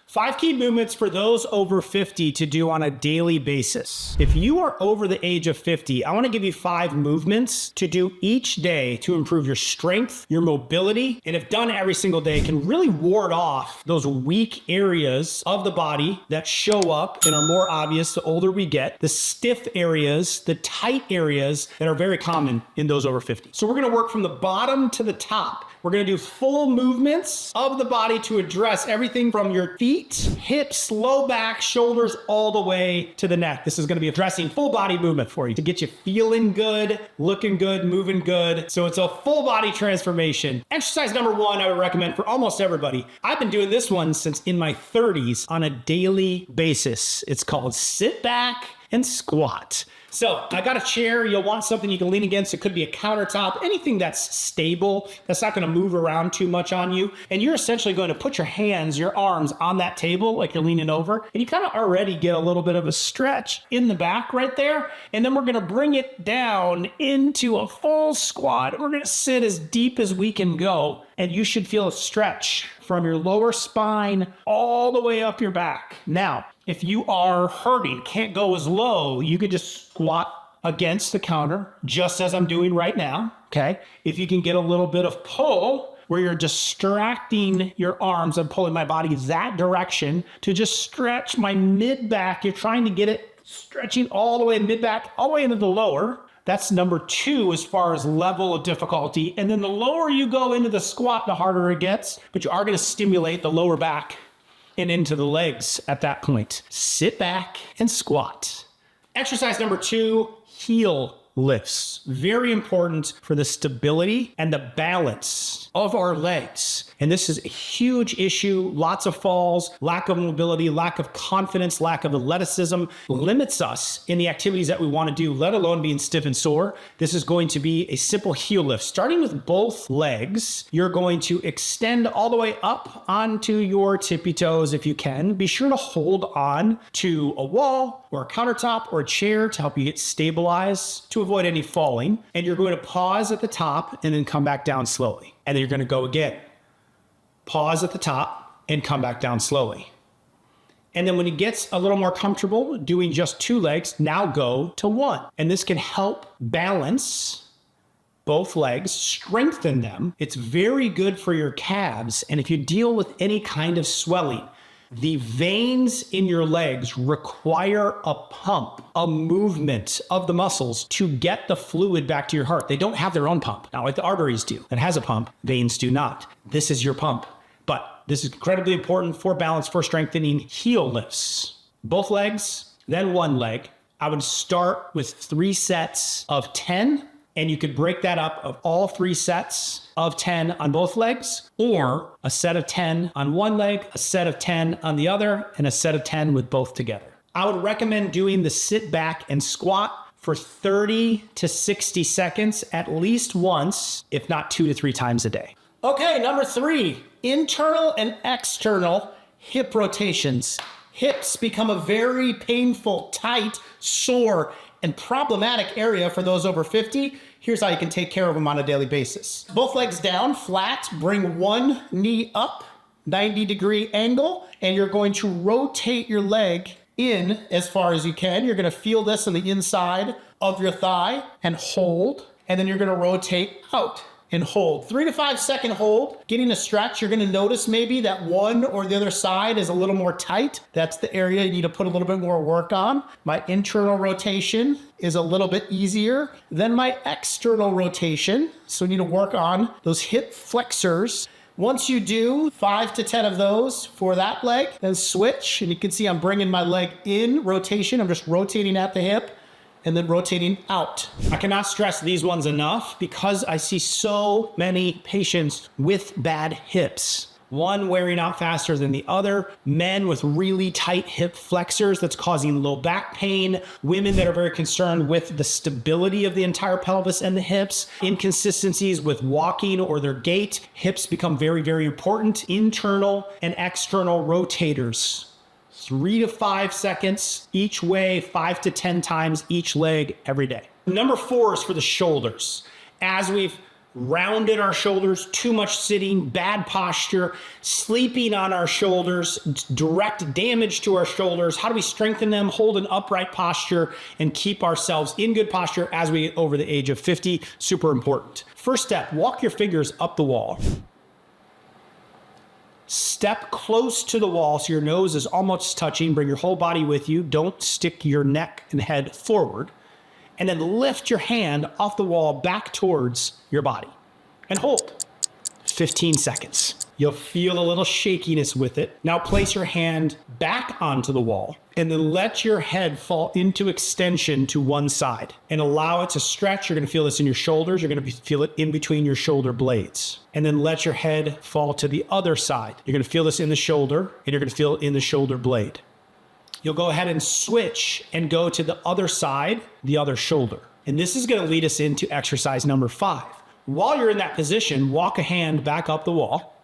5 key movements for those over 50 to do on a daily basis. If you are over the age of 50, I want to give you 5 movements to do each day to improve your strength, your mobility, and if done every single day, can really ward off those weak areas of the body that show up and are more obvious the older we get, the stiff areas, the tight areas that are very common in those over 50. So we're going to work from the bottom to the top. We're going to do full movements of the body to address everything from your feet, hips, low back, shoulders, all the way to the neck. This is going to be addressing full body movement for you to get you feeling good, looking good, moving good. So it's a full body transformation. Exercise number 1, I would recommend for almost everybody. I've been doing this one since in my 30s on a daily basis. It's called sit back and squat. So I got a chair. You'll want something you can lean against. It could be a countertop, anything that's stable, that's not going to move around too much on you. And you're essentially going to put your hands, your arms on that table like you're leaning over. And you kind of already get a little bit of a stretch in the back right there. And then we're going to bring it down into a full squat. We're going to sit as deep as we can go. And you should feel a stretch from your lower spine all the way up your back. Now, if you are hurting, can't go as low, you could just squat against the counter, just as I'm doing right now, okay? If you can get a little bit of pull, where you're distracting your arms, I'm pulling my body that direction to just stretch my mid-back. You're trying to get it stretching all the way mid-back, all the way into the lower. That's number 2 as far as level of difficulty. And then the lower you go into the squat, the harder it gets, but you are going to stimulate the lower back and into the legs at that point. Sit back and squat. Exercise number 2, heel lifts. Very important for the stability and the balance of our legs. And this is a huge issue. Lots of falls, lack of mobility, lack of confidence, lack of athleticism limits us in the activities that we want to do, let alone being stiff and sore. This is going to be a simple heel lift. Starting with both legs, you're going to extend all the way up onto your tippy toes if you can. Be sure to hold on to a wall or a countertop or a chair to help you get stabilized to avoid any falling. And you're going to pause at the top and then come back down slowly. And then you're going to go again. Pause at the top and come back down slowly. And then when it gets a little more comfortable doing just 2 legs, now go to 1. And this can help balance both legs, strengthen them. It's very good for your calves. And if you deal with any kind of swelling, the veins in your legs require a pump, a movement of the muscles to get the fluid back to your heart. They don't have their own pump. Now, like the arteries do, that has a pump, veins do not. This is your pump. But this is incredibly important for balance, for strengthening heel lifts. Both legs, then 1 leg. I would start with 3 sets of 10, and you could break that up of all 3 sets of 10 on both legs, or a set of 10 on 1 leg, a set of 10 on the other, and a set of 10 with both together. I would recommend doing the sit back and squat for 30 to 60 seconds at least once, if not 2 to 3 times a day. Okay, number 3, internal and external hip rotations. Hips become a very painful, tight, sore, and problematic area for those over 50. Here's how you can take care of them on a daily basis. Both legs down, flat, bring 1 knee up, 90-degree angle, and you're going to rotate your leg in as far as you can. You're gonna feel this on the inside of your thigh and hold, and then you're gonna rotate out and hold. 3 to 5 second hold, getting a stretch. You're gonna notice maybe that one or the other side is a little more tight. That's the area you need to put a little bit more work on. My internal rotation is a little bit easier than my external rotation. So we need to work on those hip flexors. Once you do 5 to 10 of those for that leg, then switch. And you can see I'm bringing my leg in rotation. I'm just rotating at the hip and then rotating out. I cannot stress these ones enough because I see so many patients with bad hips. One wearing out faster than the other, men with really tight hip flexors that's causing low back pain, women that are very concerned with the stability of the entire pelvis and the hips, inconsistencies with walking or their gait. Hips become very, very important. Internal and external rotators. 3 to 5 seconds each way, 5 to 10 times each leg every day. Number 4 is for the shoulders. As we've rounded our shoulders, too much sitting, bad posture, sleeping on our shoulders, direct damage to our shoulders. How do we strengthen them, hold an upright posture, and keep ourselves in good posture as we get over the age of 50? Super important. First step, walk your fingers up the wall. Step close to the wall so your nose is almost touching. Bring your whole body with you. Don't stick your neck and head forward. And then lift your hand off the wall back towards your body and hold 15 seconds. You'll feel a little shakiness with it. Now place your hand back onto the wall and then let your head fall into extension to one side and allow it to stretch. You're going to feel this in your shoulders. You're going to feel it in between your shoulder blades. And then let your head fall to the other side. You're going to feel this in the shoulder and you're going to feel it in the shoulder blade. You'll go ahead and switch and go to the other side, the other shoulder. And this is going to lead us into exercise number 5. While you're in that position, walk a hand back up the wall,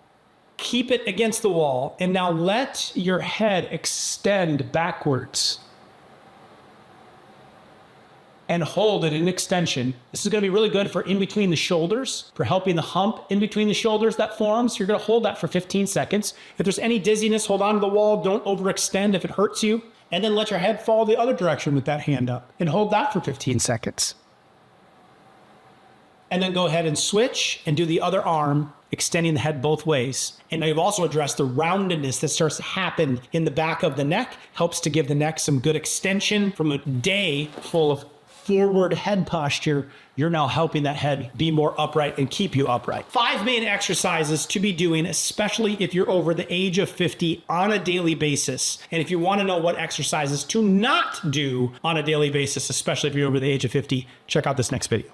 keep it against the wall, and now let your head extend backwards. And hold it in extension. This is going to be really good for in between the shoulders, for helping the hump in between the shoulders that forms. You're going to hold that for 15 seconds. If there's any dizziness, hold on to the wall. Don't overextend if it hurts you. And then let your head fall the other direction with that hand up and hold that for 15 seconds. And then go ahead and switch and do the other arm, extending the head both ways. And now you've also addressed the roundedness that starts to happen in the back of the neck. Helps to give the neck some good extension from a day full of forward head posture. You're now helping that head be more upright and keep you upright. 5 main exercises to be doing, especially if you're over the age of 50 on a daily basis. And if you want to know what exercises to not do on a daily basis, especially if you're over the age of 50, check out this next video.